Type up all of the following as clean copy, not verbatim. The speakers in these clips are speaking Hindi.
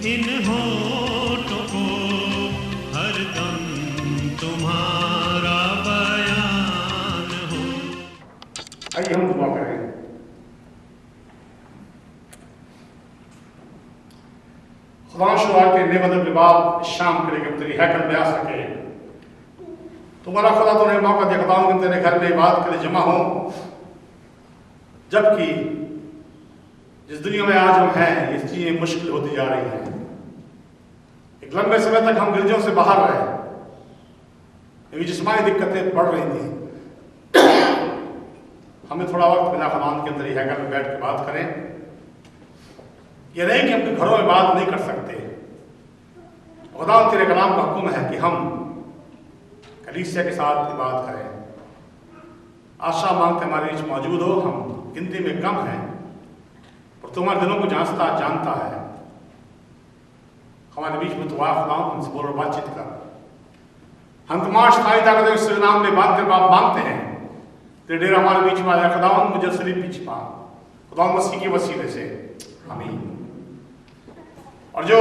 इन होठों को हरदम तुम्हारा बयान हो। आइए हम दुआ करें। खुदा शुरा के नेमत के बाद शाम के लिए तेरी हैकल में आ सके। तुम्हारा खुदा तुम्हें मौका दिया खुदा कि तेरे घर में इबादत के लिए जमा हो, जबकि जिस दुनिया में आज हम हैं ये चीजें मुश्किल होती जा रही हैं। एक लंबे समय तक हम गिरजों से बाहर रहे क्योंकि जिस्मानी दिक्कतें बढ़ रही थी। हमें थोड़ा वक्त मिला खुदा के अंदर हैकल में बैठ के बात करें। यह नहीं कि अपने घरों में बात नहीं कर सकते। खुदा तेरे कलाम का हुक्म है कि हम कलीसिया के साथ बात करें। आशा मांगते हमारे बीच मौजूद हो। हम गिनती में कम हैं और तुम्हारे दिलों को जानता है। हमारे बीच में तो खुदा हमसे बोल और बातचीत कर। हम तमाश ताकत उस नाम में मांगते हैं। तेरे डेरा हमारे बीच में आया खुदा मुझे शरीफ पीछे पा खुदा मसीह के वसीले से आमीन। और जो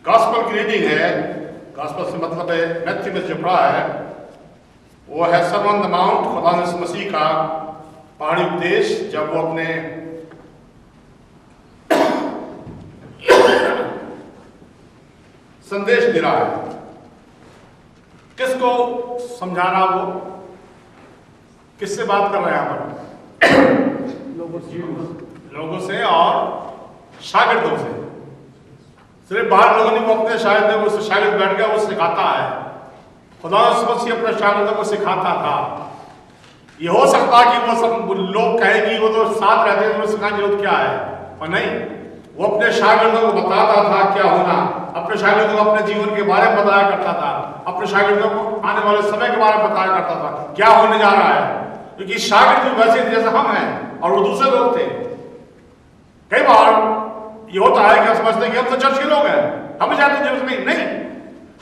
गॉस्पेल की रीडिंग है, गॉस्पेल से मतलब है मैथ्यू में जो पढ़ा है वो है सर्मन ऑन द माउंट, खुदा यीशु मसीह का पहाड़ी उपदेश, जब वो अपने संदेश दे रहा है। किसको समझा रहा, वो किससे बात कर रहे हैं यहाँ पर? लोगों से और शागिर्दों से। सिर्फ बाहर लोगों ने वो अपने शागिर्द बैठ गया वो सिखाता है। खुदा मसीह अपने शागिर्दों को सिखाता था। ये हो सकता कि वो सब लोग कहे कि वो तो साथ रहते हैं तो सिखाने की जरूरत क्या है, पर नहीं, वो अपने शागिर्दों को बताता था क्या होना। अपने शागिर्दों को अपने जीवन के बारे में बताया करता था। अपने शागिर्दों को आने वाले समय के बारे में बताया करता था क्या होने जा रहा है। क्योंकि शागिर्द वैसे जैसे हम हैं और वो दूसरे लोग थे। कई बार ये होता है कि हम समझते हैं कि हम तो चर्च के लोग हैं, हमें जानने की जरूरत नहीं।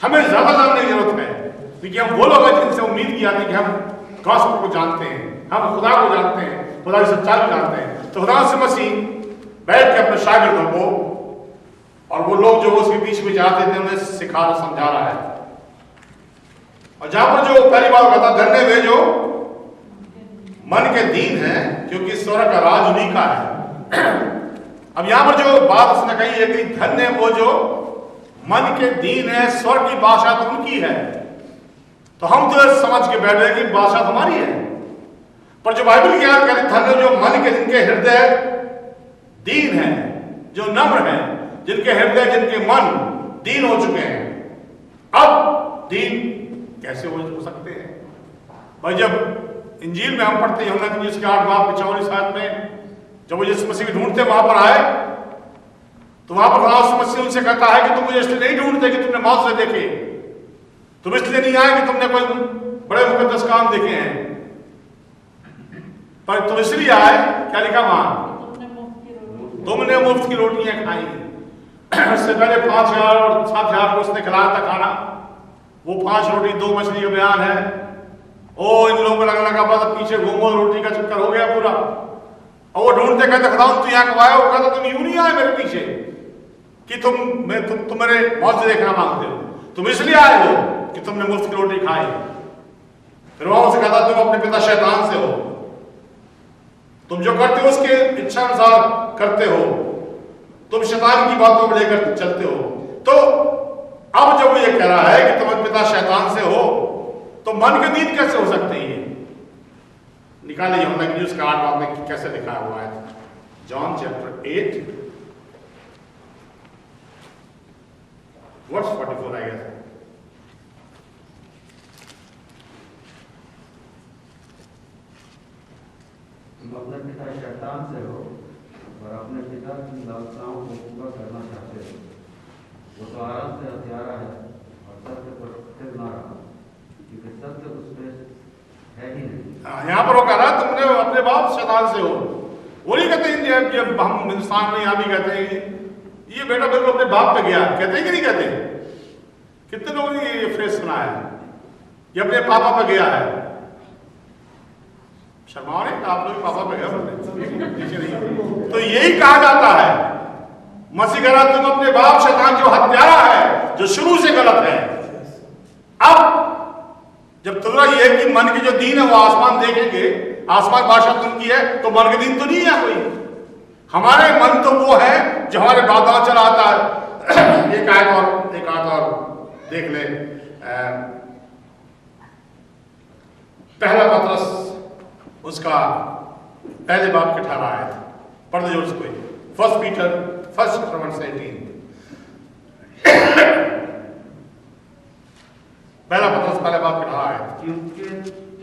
हमें ज्यादा जानने की जरूरत है क्योंकि हम वो लोग हैं जिनसे उम्मीद की जाती है कि हम गॉस्पेल को जानते हैं, हम खुदा को जानते हैं, खुदा की सच्चाई को जानते हैं। तो खुदा से मसीह बैठ के अपने शागिर्दों को और वो लोग जो उसके बीच में जाते थे उन्हें सिखा समझा रहा है। और जहां पर जो पहली बार कहता धन्य वे जो मन के दीन है क्योंकि स्वर्ग का राज उन्हीं का है। अब यहां पर जो बात उसने कही है कि धन्य वो जो मन के दीन है, स्वर्ग की भाषा तो उनकी है। तो हम तो समझ के बैठ रहे कि भाषा हमारी है, पर जो बाइबल की याद करें धन्य जो मन के जिनके हृदय दीन है, जो नम्र है, जिनके हृदय जिनके मन दीन हो चुके हैं। अब दीन कैसे हो सकते हैं भाई? जब इंजील में हम पढ़ते हैं यूहन्ना की उसके 8 बाब 44 आयत में, जब वो यीशु मसीह ढूंढते वहां पर आए तो वहां पर खुदा यीशु मसीह उनसे कहता है कि तुम मुझे इसलिए नहीं ढूंढते कि तुमने मौत से देखे, तुम इसलिए नहीं आए कि तुमने कोई बड़े मुकद्दस काम देखे हैं, पर तुम इसलिए आए, क्या लिखा वहां, तुमने मुफ्त की रोटियां खाई। इससे पहले 5000 और 7000 को उसने खिलाया था खाना। वो 5 रोटी 2 मछली का बयान है। ओ इन लोगों को लगने लगा बाद पीछे घूमो, रोटी का चक्कर हो गया पूरा। और वो ढूंढते कहते खुदा तू यहाँ कब आया? वो कहता तुम यूं नहीं आए मेरे पीछे कि तुम मेरे मौत से देखना मांगते हो, तुम इसलिए आए हो कि तुमने मुफ्त की रोटी खाई। फिर वहां से कहता तुम अपने पिता शैतान से हो, तुम जो करते हो उसके इच्छा अनुसार करते हो, तुम शैतान की बातों में लेकर चलते हो। तो अब जब वो ये कह रहा है कि तुम पिता शैतान से हो, तो मन के दीन कैसे हो सकते हैं? निकालिए यूहन्ना की उसके 8 बाब में कैसे लिखा हुआ है। John chapter 8 verse 44 I guess. तुम अपने पिता शैतान से हो और अपने पिता की लालसाओं को पूरा करना चाहते हो। वो तो आराम से हथियारा है और सत्य पर स्थिर ना रहा, क्योंकि सत्य उसमें है ही नहीं। यहाँ पर वो कह रहा है तुमने अपने बाप शैतान से हो। वो नहीं कहते जब हम हिंदुस्तान में यहाँ भी कहते हैं ये बेटा बिल्कुल अपने बाप पे गया, कहते हैं कि नहीं कहते? कितने लोगों ने ये फ्रेज सुना है, ये अपने पापा पे गया है। शर्मा नहीं, आप लोग पापा पे गया बोलते। तो यही कहा जाता है मसीह कह रहा तुम अपने बाप शैतान जो हत्यारा है, जो शुरू से गलत है। अब जब तुलना ये है कि मन की जो दीन है वो आसमान देखेंगे, आसमान बादशाह उनकी है, तो मन की दीन तो नहीं है कोई। हमारे मन तो वो है जो हमारे बादाओं चला आता है। एक आयत और देख ले, पहला पत्रस उसका पहले बाप के 18 आयत पढ़ दे जोर से कोई। 1 पीटर 1:18 पहला पत्रस पहले बाप के 18 आयत। क्योंकि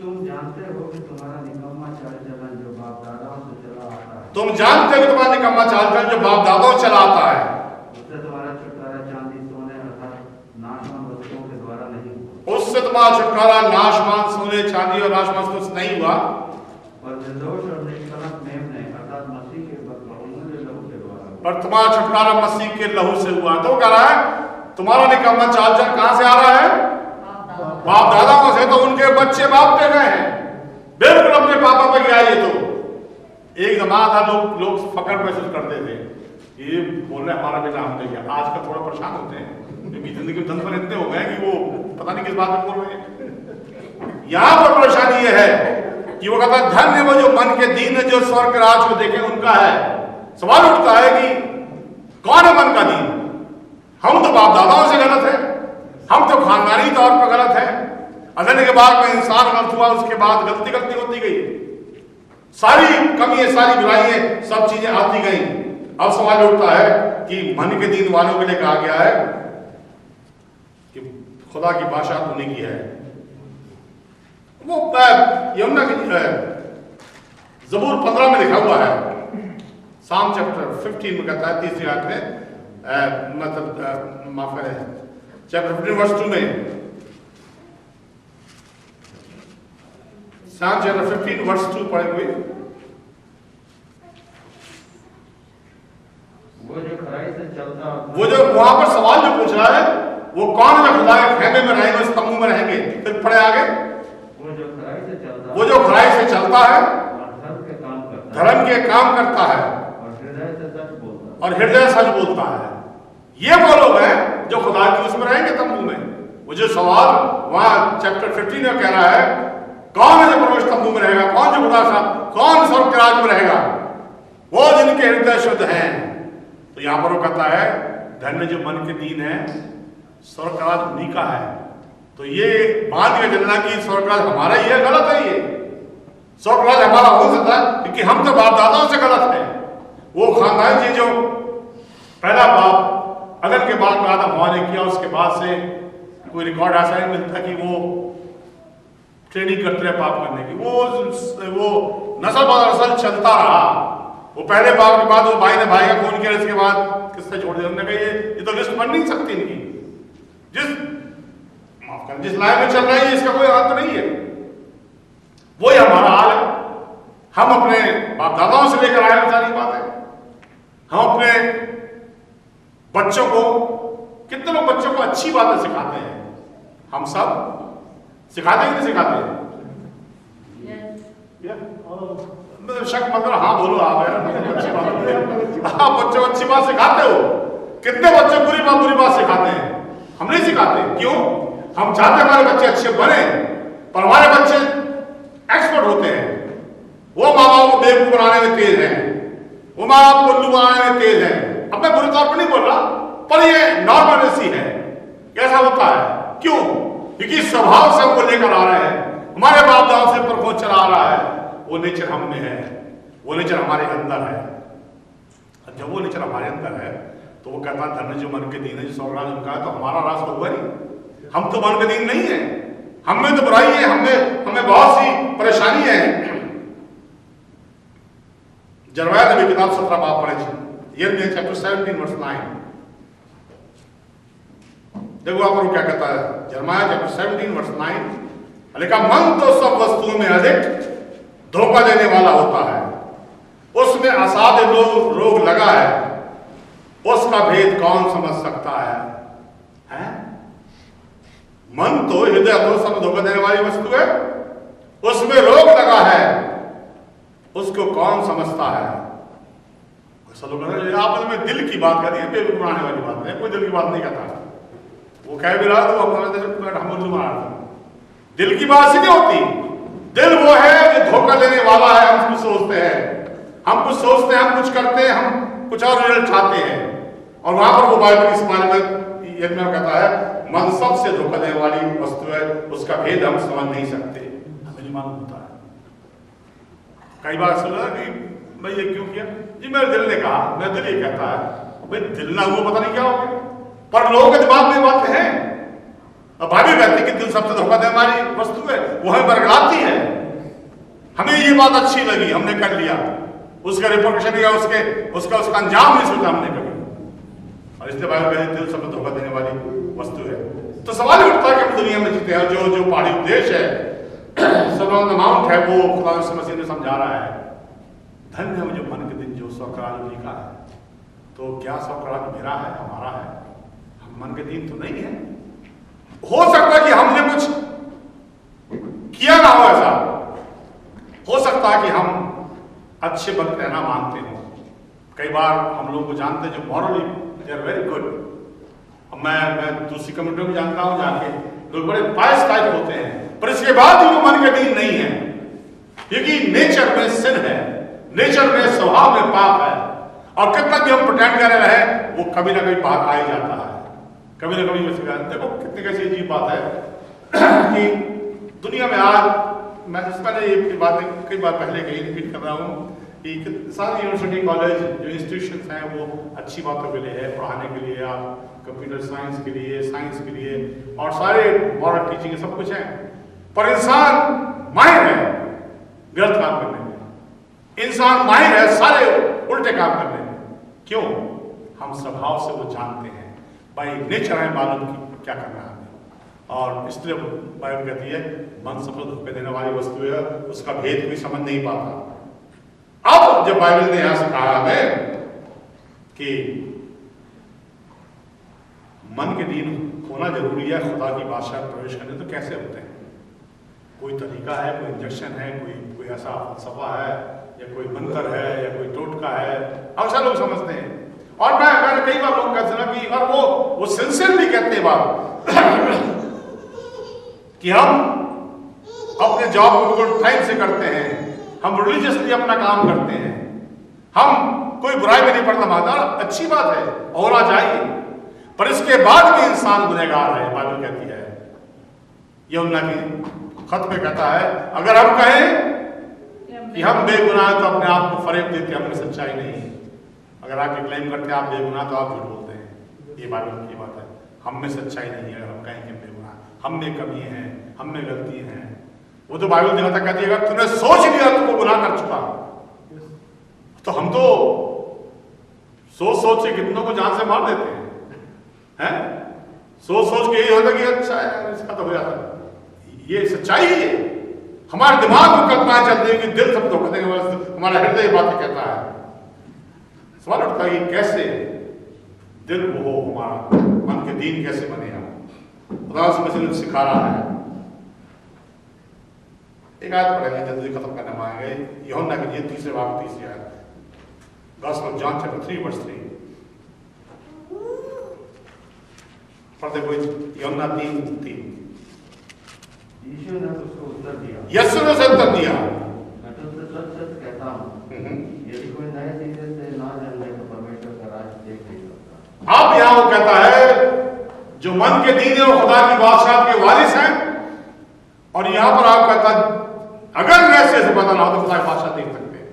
तुम जानते हो कि तुम्हारा निकम्मा चाल चलन जो बाप दादाओं से चला आता है, तुम जानते हो कि तुम्हारा निकम्मा चाल चलन जो बाप दादाओं चला आता है, उससे तुम्हारा छुटकारा चांदी सोने अर्थात नाशवान वस्तुओं के द्वारा नहीं हुआ, उससे तुम्हारा छुटकारा नाशवान सोने चांदी और नाशवान वस्तुओं से नहीं हुआ, और निर्दोष और निष्कलंक मेमने अर्थात मसीह के बहुमूल्य लहू के द्वारा हुआ। और तुम्हारा छुटकारा मसीह के लहू से हुआ। तो कह रहा है तुम्हारा निकम्मा चाल चलन कहां से आ रहा है? बाप दादाओं से। तो उनके बच्चे बाप पे गए हैं, बिल्कुल अपने पापा पे गया। ये तो एक जमाना था लोग फकर महसूस करते थे, ये बोल रहे हमारा बेटा हमने किया। आजकल थोड़ा परेशान होते हैं क्योंकि जिंदगी में धन इतने हो गए कि वो पता नहीं किस बात में बोल रहे हैं। यहां पर परेशानी ये है कि वो कहता है धन्य वो जो मन के दीन है, जो स्वर्ग के राज को देखे उनका है। सवाल उठता है कि कौन है मन का दीन? हम तो बाप दादाओं से गलत है, हम तो खानदानी तौर पर गलत है। अदन के बाद में इंसान गलत हुआ, उसके बाद गलती होती गई, सारी कमियां सारी बुराइयां सब चीजें आती गई। अब सवाल उठता है कि मन के दीन वालों के लिए कहा गया है कि खुदा की बादशाहत होने की है। वो यमुना की ज़बूर 15 में लिखा हुआ है, साम चैप्टर 15 में कहता है 30 आयत में, मतलब माफ करें चैप्टर 15 वर्स 2 में, साम चैप्टर 15 वर्स 2 पढ़े हुए। वो जो खराई से चलता, वो जो वहां पर सवाल जो पूछ रहा है वो कौन है जो खुदा के खेमे में रहेंगे, उस तंबू में रहेंगे। फिर पढ़े आगे, वो जो खराई से चलता, वो जो खराई से चलता है, धर्म के काम करता है, धर्म के काम करता है और हृदय से सच बोलता है, और हृदय सच बोलता है। ये वो लोग हैं जो खुदा की उसमें रहेंगे तंबू में। वो जो सवाल वहां चैप्टर 15 में कह रहा है कौन है जो परमेश्वर तंबू में रहेगा, कौन जो खुदा साहब, कौन स्वर्ग के राज में रहेगा, वो जिनके हृदय शुद्ध हैं। तो यहां पर वो कहता है धन्य जो मन के दीन है, स्वर्ग का राज उन्हीं का है। तो ये बात के चलना कि स्वर्ग राज हमारा ही है, गलत है। ये स्वर्ग राज हमारा हो सकता है क्योंकि हम तो बाप दादाओं से गलत है। वो खानदान चीज जो पहला बाप अदन के बाद में आदम हवा ने किया, उसके बाद से कोई रिकॉर्ड ऐसा नहीं मिलता कि वो ट्रेनिंग करते रहे पाप करने की। वो नस्ल ब नस्ल चलता रहा। वो पहले बाप के बाद वो भाई ने भाई का खून किया, इसके बाद किसने छोड़ दिया। उन्होंने कहा ये तो लिस्ट बन नहीं सकती इनकी, जिस लाइन में चल रही है इसका कोई अंत नहीं है। वही हमारा हाल है। हम अपने बाप दादाओं से लेकर आए सारी बात है। हम अपने बच्चों को, कितने लोग बच्चों को अच्छी बातें सिखाते हैं? हम सब सिखाते हैं कि नहीं सिखाते हैं? शक मतलब हाँ बोलो आप यार, अच्छी बात। हाँ, बच्चों को अच्छी बात सिखाते हो। कितने बच्चे बुरी बात सिखाते हैं? हम नहीं सिखाते। क्यों? हम चाहते हमारे बच्चे अच्छे बने, पर हमारे बच्चे एक्सपर्ट होते हैं। वो माँ बाप को बेवकूफ बनाने में तेज हैं, वो माँ बाप को उल्लू बनाने में तेज हैं। अब मैं बुरे तौर पर नहीं बोल रहा, पर ये नॉर्मल ऐसी है। कैसा होता है? क्यों? क्योंकि स्वभाव से हमको लेकर आ रहे हैं, हमारे बाप दादा से पर खोज चला आ रहा है। वो नेचर हम में है, वो नेचर हमारे अंदर है। जब वो नेचर हमारे अंदर है तो वो कहता है धन्य जो मन के दीन है, जो स्वर्ग राज उनका है। तो हमारा राज तो हुआ नहीं, हम तो मन के दीन नहीं है। हमें तो बुराई है, हमें बहुत सी परेशानी है। जरवाया नबी किताब 17 बाब पढ़े यिर्मयाह चैप्टर 17 वर्स 9। देखो वहां पर वो क्या कहता है, यिर्मयाह चैप्टर 17 वर्स 9 लिखा, मन तो सब वस्तुओं में अधिक धोखा देने वाला होता है, उसमें असाध्य रोग लगा है, उसका भेद कौन समझ सकता है? मन तो हृदय तो सब धोखा देने वाली वस्तु है, उसमें रोग लगा है, उसको कौन समझता है? ऐसा लोग कहते हैं आपस में दिल की बात कर रही है, बेवकूफ बनाने वाली बात नहीं, कोई दिल की बात नहीं कहता। वो कह भी रहा तो हम उर्दू बना रहे दिल की बात से नहीं होती। दिल वो है जो धोखा देने वाला है। हम कुछ सोचते हैं, हम कुछ सोचते हैं, हम कुछ करते हैं, हम कुछ और रिजल्ट चाहते हैं। और वहां पर वो बाइबल की इस्तेमाल में ये कहता है मन सबसे धोखा देने वाली वस्तु है, उसका भेद हम समझ नहीं सकते, हमें नहीं मालूम होता है। कई बार सुना कि मैं ये क्यों किया जी, मेरे दिल ने कहा, मेरा दिल ये कहता है। भाई दिल ना हुआ पता नहीं क्या हो गया, पर लोगों के दिमाग में बातें हैं। अब बाइबल कहती है कि दिल सबसे धोखा देने वाली वस्तु है, वो हमें बरगलाती है। हमें ये बात अच्छी लगी, हमने कर लिया, उसका रिपोर्टेशन या उसका अंजाम नहीं सोचा हमने कभी। और इसलिए बाइबल कहती है दिल सबसे धोखा देने वाली वस्तु है। तो सवाल ही उठता है कि हम दुनिया में जीते हैं, जो पहाड़ी उपदेश है, सर्वन द माउंट है, वो खुदा मसीह ने समझा रहा है। धन्य है जो मन के दिन जो सौकराज लिखा है। तो क्या सौकराज मेरा है, हमारा है? हम मन के दिन तो नहीं है। हो सकता है कि हमने कुछ किया ना हो, ऐसा हो सकता है कि हम अच्छे बन रहना मानते हो। कई बार हम लोग को जानते हैं जो morally they are very good. मैं दूसरी कम्युनिटी में जानता हूं, जाके लोग बड़े पायस टाइप होते हैं, पर इसके बाद भी वो मन के दिन नहीं है, क्योंकि नेचर में सिन है, नेचर में स्वभाव में पाप है। और कितना भी हम प्रिटेंड कर रहे हैं, वो कभी ना कभी बाहर आ ही जाता है, कभी ना कभी। देखो कितनी कैसी अजीब बात है कि दुनिया में आज, मैं इस पहले ये बातें कई बार पहले कहीं रिपीट कर रहा हूँ कि सारे यूनिवर्सिटी कॉलेज जो इंस्टीट्यूशन हैं वो अच्छी बातों के लिए है, पढ़ाने के लिए, आप कंप्यूटर साइंस के लिए, साइंस के लिए, और सारे मॉडर्न टीचिंग सब कुछ है। पर इंसान माहिर है गलत काम करने में, इंसान माहिर है सारे उल्टे काम करने में। क्यों? हम स्वभाव से वो जानते हैं, भाई नेचर है मालूम की क्या करना है। और इसलिए बाइबल कहती है मन सबसे धोखे देने वाली वस्तु है, उसका भेद कोई समझ नहीं पाता। अब जब बाइबल ने यहां से कहा है कि मन के दिन होना जरूरी है खुदा की बादशाह में प्रवेश करने, तो कैसे होते हैं? कोई तरीका है, कोई इंजेक्शन है, कोई ऐसा फलसफा है, या कोई मंत्र है, या कोई टोटका है? अक्सर लोग समझते हैं। और मैं कई बार लोग कहते हैं कि, और वो सिंसियरली कहते हैं बात कि हम अपने जॉब को बिल्कुल टाइम से करते हैं, हम रिलीजियसली अपना काम करते हैं, हम कोई बुराई में नहीं पड़ता, माता अच्छी बात है, होना चाहिए। पर इसके बाद भी इंसान गुनहगार है। बाइबल कहती है, यूहन्ना की खत में कहता है, अगर हम कहें कि हम बेगुनाह तो अपने आप को फरेब देते, हमें सच्चाई नहीं है। अगर आप ये क्लेम करते हैं आप बेगुनाह, तो आप झूठ बोलते हैं। ये बाइबल की बात है, हम में सच्चाई नहीं है। अगर हम कहें कि हम बेगुनाह, हम में कमी है, हम में गलती है, वो तो बाइबल दिखाता कहती है अगर तूने सोच लिया तो वो गुनाह कर चुका। तो हम तो सोच के कितनों को जान से मार देते हैं, सोच के यही होता कि अच्छा है, इसका तो हो जाता। ये सच्चाई ही है। हमारे दिमाग में कल्पनाएं चलती है कि दिल सब धोखा देने वाला, हमारा हृदय बातें कहता है। सवाल उठता है कि कैसे दिल वो हो, हमारा मन के दीन कैसे बनेगा? खुदा मसीह सिखा रहा है। एक आयत पढ़ेंगे, जल्दी खत्म करने मांगेंगे। यूहन्ना की 3 बाब 30 आयत, Gospel of John chapter 3 verse 3। पढ़ते कोई, यूहन्ना 3:3। यीशु ने उसको उत्तर दिया, यीशु ने उसे उत्तर दिया, मैं तुमसे सच कहता हूँ, यदि कोई नए चीजें से ना जन्मे तो परमेश्वर का राज्य देख नहीं सकता। अब यहाँ वो कहता है जो मन के दीन है वो खुदा की बादशाह के वारिस हैं। और यहां पर आप कहता अगर नए से पता ना हो तो खुदा की बादशाह देख सकते हैं।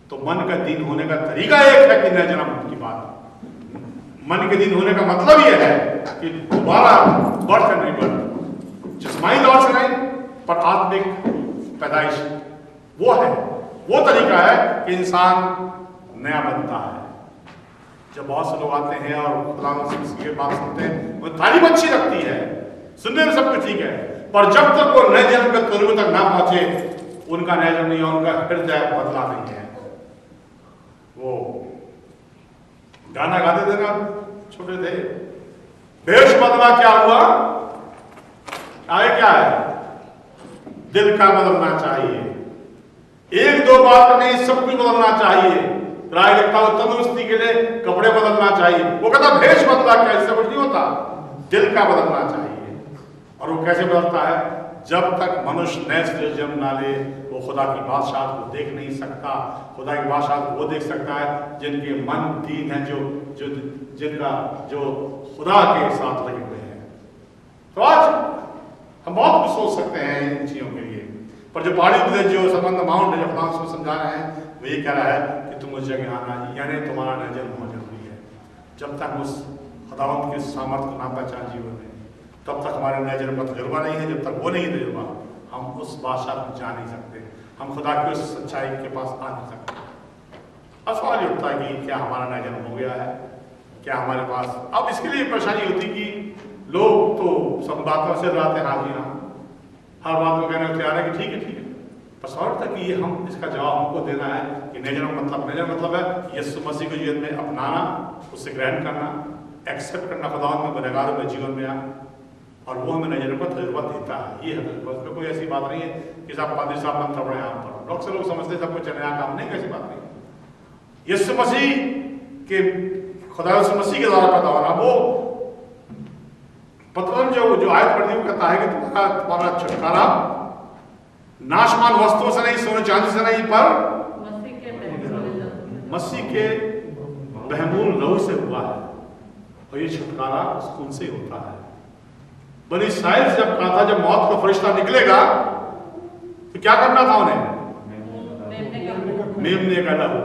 तो मन का दीन होने का तरीका एक है कि नए जन्म की बात। मन के दीन होने का मतलब यह है कि दोबारा बर्थ एंड रीबर्थ, जिस्मानी तौर से नहीं पर आत्मिक पैदाइश, वो है, वो तरीका है कि इंसान नया बनता है। जब बहुत से लोग आते हैं और खुदा की बात सुनते हैं, वो तारीफ अच्छी लगती है, सुनने में सब कुछ ठीक है, पर जब तक वो नए जन्म के तजुर्बे तक ना पहुंचे, उनका नया जन्म नहीं, उनका हृदय बदला नहीं है। वो गाना गाते थे ना, छोटे थे, बेहोश बदला क्या हुआ, आगे क्या है, दिल का बदलना चाहिए। 1-2 बात नहीं, सब कुछ बदलना चाहिए। राय लिखता हूं तंदुरुस्ती के लिए कपड़े बदलना चाहिए, वो कहता भेष बदला क्या, इससे कुछ नहीं होता, दिल का बदलना चाहिए। और वो कैसे बदलता है? जब तक मनुष्य नए से जन्म ना ले वो खुदा की बादशाह को देख नहीं सकता। खुदा की बादशाह को वो देख सकता है जिनके मन दीन है, जो खुदा के साथ लगे हुए हैं। तो आज हम बहुत कुछ सोच सकते हैं इन चीजों के लिए, पर जो पहाड़ी प्रदेश जो संबंध माउंट है, जो खुदा उसको समझा रहे हैं, वो ये कह रहा है कि तुम उस जगह आना, यानी तुम्हारा नया जन्म होना जरूरी है। जब तक उस खुदावंत की सामर्थ को ना पहचान जीवन में, तब तक हमारे नए जन्म का तजुर्बा नहीं है। जब तक वो नहीं तजुर्बा, हम उस बादशाह को जा नहीं सकते, हम खुदा की उस सच्चाई के पास आ नहीं सकते। अब सवाल ये उठता है कि क्या हमारा नया जन्म हो गया है? क्या हमारे पास? अब इसके लिए परेशानी होती कि लोग तो सब बातों से रहते हैं, हाँ जी हाँ, हर बात को कहने को तैयार है कि ठीक है ठीक है, पर सवाल था कि ये हम इसका जवाब हमको देना है कि नए जन्म मतलब है यीशु मसीह को जीवन में अपनाना, उससे ग्रहण करना, एक्सेप्ट करना, खुदा में गुनहगारों में जीवन में आना, और वो हमें नए जन्म का तजुर्बा देता है। ये है तजुर्बा, उसमें कोई ऐसी बात नहीं है कि साहब पादरी साहब मंत्र पड़े यहाँ पर, लोग से लोग समझते सब कुछ नया काम नहीं, ऐसी बात नहीं। यीशु मसीह के खुदा यीशु मसीह के द्वारा पैदा होना, वो पतरस जो आयत पढ़ती वो कहता है कि तुम्हारा छुटकारा नाशमान वस्तुओं से नहीं, सोने चांदी से नहीं, पर मसीह के बहमूल लहू से हुआ है। और ये छुटकारा खून से होता है। बनी इस्राएल से जब कहा था जब मौत का फरिश्ता निकलेगा तो क्या करना था उन्हें? मेमने का लहू,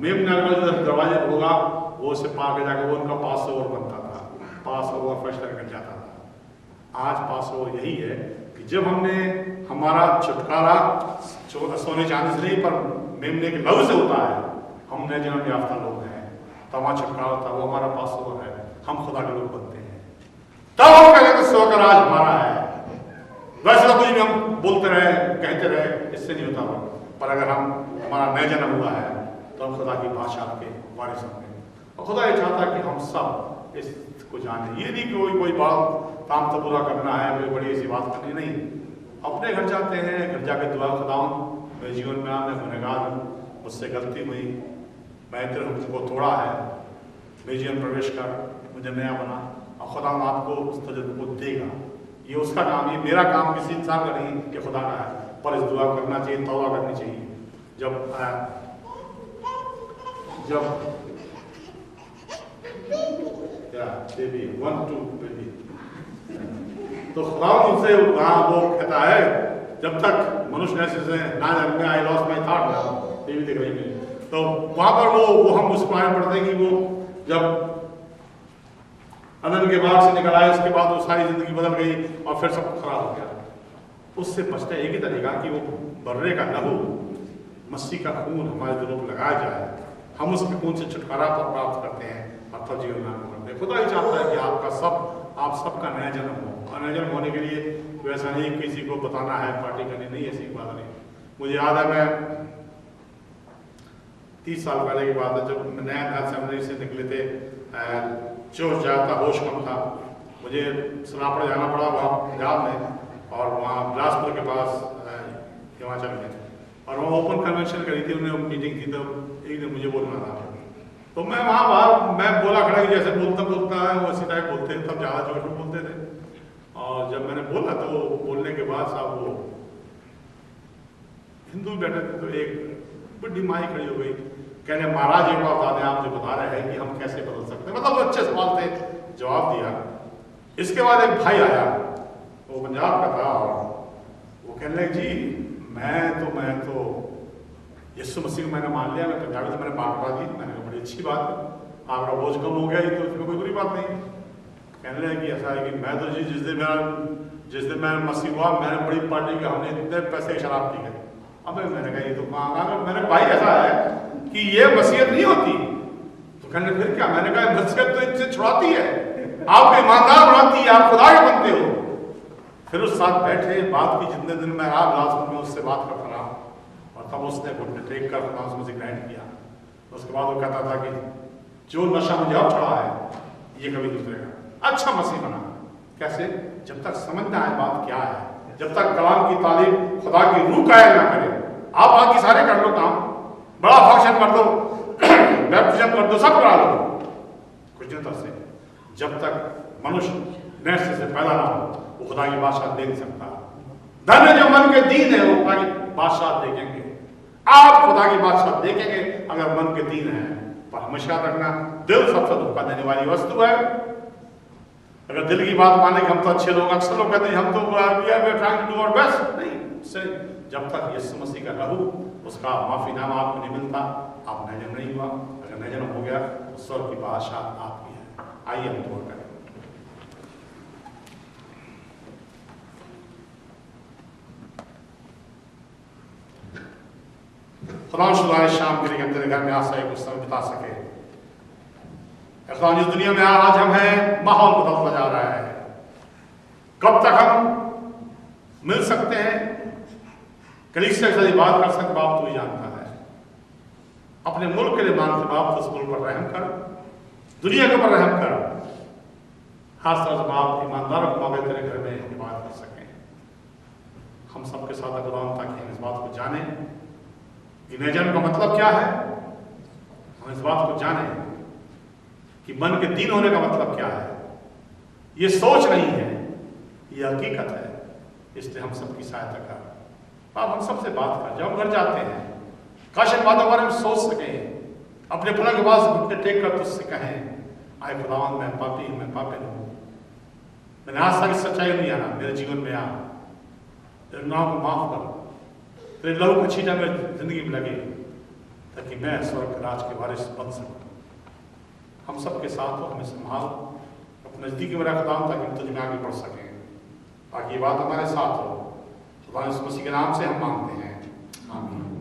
मेमने का दरवाजे पर होगा वो उसे पार के जाकर वो उनका पास ओवर बनता था, पास ओवर फरिश्ता निकल जाता था। आज पास ओवर यही है कि जब हमने हमारा छुटकारा सोने चांदी से नहीं पर मेमने के लहू से होता है, हम नए जन्म याफ्ता लोग हैं, तो हमारा छुटकारा होता है, वो हमारा पास ओवर है, हम खुदा के लोग बनते हैं। तब हम कहेंगे स्वर्ग राज हमारा है। वैसे तो कुछ भी हम बोलते रहे कहते रहे, इससे नहीं होता, पर अगर हमारा नया जन्म हुआ है तो हम खुदा की बादशाह के वारिस होंगे। और खुदा ये चाहता है कि हम सब इसको जाने। ये नहीं कि कोई बात काम तो पूरा करना है, कोई बड़ी ऐसी बात करनी नहीं, अपने घर जाते हैं, घर जाके दुआ खुदाऊं मेरे जीवन में मैं गुनहगार हूँ, मुझसे गलती हुई, मैं तेरे हुक्म को तोड़ा है, मेरे जीवन प्रवेश कर, मुझे नया बना, और खुदा आपको उस तजुर्बे को देगा। ये उसका काम, ये मेरा काम किसी इंसान का नहीं, कि खुदा का है, पर इस दुआ करना चाहिए, तौबा करनी चाहिए। बेबी 1 2 बेबी, तो खुदा उनसे वहाँ वो कहता है जब तक मनुष्य ऐसे ना जन्मे, I lost my thought, TV देख रही है, तो वहाँ पर वो हम उस बारे में पढ़ते हैं कि वो जब अनंत के बाग से निकल आए, उसके बाद वो सारी जिंदगी बदल गई और फिर सब खराब हो गया। उससे बचने एक ही तरीका कि वो बर्रे का लहू, मसीह का खून हमारे दिलों पर लगाया जाए, हम उसके खून से छुटकारा प्राप्त करते हैं और तब जीवन में करते हैं। खुदा ही चाहता है कि आप सबका नया जन्म हो, और नया जन्म होने के लिए कोई ऐसा नहीं किसी को बताना है, पार्टी करनी नहीं, ऐसी बात नहीं। मुझे याद है मैं 30 साल पहले की बात है, जब नया सेमिनरी से निकले थे, जोश जाता होश कम था, मुझे सनापड़ जाना पड़ा वहाँ पंजाब में, और वहाँ बिलासपुर के पास हिमाचल में, और वहाँ ओपन कन्वेंशन करी थी, उन्होंने मीटिंग थी, तो एक दिन मुझे बोलना था, तो मैं वहाँ बाहर मैं बोला खड़ा कि जैसे बोलता है वो इसी टाइप बोलते हैं, तब ज़्यादा जोश में बोलते थे। और जब मैंने बोला तो बोलने के बाद साहब वो हिंदू बैठे थे, तो एक बुढ़ी माई खड़ी हो गई, कहने महाराज एक बात बता दें, आप जो बता रहे हैं कि हम कैसे बदल सकते हैं, मतलब अच्छे सवाल थे, जवाब दिया। इसके बाद एक भाई आया, वो पंजाब का था, और वो कहने लगे जी मैं तो यीशु मसीह को मैंने मान लिया, मैं पंजाबी से मैंने बात करा दी। मैंने कहा बड़ी अच्छी बात है, आपका बोझ कम हो गया, ये तो इसमें कोई बुरी बात नहीं। कहने लगे कि ऐसा है कि मैं तो जी जिस दिन मैं मसीह हुआ, मैंने बड़ी पार्टी के, हमने इतने पैसे शराब पी गए। अब मैंने कहा ये तो मैंने भाई ऐसा है कि ये मसीहत नहीं होती। तो कहने फिर क्या? मैंने कहा मसीहत तो इनसे छुड़ाती है, आपको ईमानदार बनाती है, आप खुदा के बनते हो। फिर उस साथ बैठे, बात की, जितने दिन मैं रहा बिलासपुर में उससे बात करता रहा, और तब उसने घुटने टेक कर खुदा से मुझे ग्रहण किया। तो उसके बाद वो कहता था कि जो नशा मुझे अब चढ़ा है ये कभी दूसरे का। अच्छा मसीह बना कैसे? जब तक समझ ना आए बात क्या है, जब तक कलाम की तालीम खुदा की रूह कायल ना करे। आप बाकी सारे कर लो काम, बड़ा फंक्शन कर दो, बैप्टिज्म कर दो, सब करा लो, कुछ नहीं होता से। जब तक मनुष्य नए सिरे से पैदा ना हो वो खुदा की बादशाह देख सकता। धन्य जो मन के दीन है वो खुदा की बादशाह देखेंगे। आप खुदा की बादशाह देखेंगे अगर मन के दीन है। पर हमेशा याद रखना, दिल सबसे धोखा देने वाली वस्तु है। अगर दिल की बात माने कि हम तो अच्छे लोग, अक्सर लोग कहते हैं हम तो trying to do our best, नहीं, उससे जब तक यीशु मसीह का लहू, उसका माफीनामा आपको नहीं मिलता, आप नए जन्म नहीं हुआ। अगर नए जन्म हो गया तो स्वर्ग की बादशाह आपकी है। आइए हम दुआ करें। खुदा शाम के लिए हम तेरे घर में आ सके, कुछ समय बिता सके। खुदा जिस दुनिया में आज हम हैं, माहौल बदलता जा रहा है। कब तक हम मिल सकते हैं, कलीसिया के साथ बात कर सकते, बाप तू ही जानता है। अपने मुल्क के लिए मांगते बाप, उस मुल्क पर रहम कर, दुनिया के ऊपर रहम कर। खास तौर से बाप ईमानदारों को मौके तेरे घर में इबादत कर सकें। हम सबके साथ खुदा ताकि हम इस बात को जाने कि नए जन्म का मतलब क्या है। हम इस बात को जाने कि मन के दीन होने का मतलब क्या है। ये सोच नहीं है, ये हकीकत है। इसलिए हम सबकी सहायता कर बाप, हम सबसे बात कर। जब हम घर जाते हैं काश इन बातों के बारे में सोच सकें, अपने पुनः के पास घुटने टेक कर तुझसे कहें, आए खुदावन मैं पापी हूं, मैं पापी हूं, मैंने आज तक सच्चाई नहीं आना, मेरे जीवन में आ, तेरे गुनाहों को माफ कर, तेरे लहू का छींटा मेरी जिंदगी में लगे, ताकि मैं स्वर्ग राज के वारिस बन सकूं। हम सबके साथ हो, हमें संभाल, अपने नजदीकी में रखता हूं ताकि हम तुझ में आगे बढ़ सकें। ताकि ये बात हमारे साथ हो। खुदा यीशु मसीह के नाम से हम मांगते हैं, आमीन।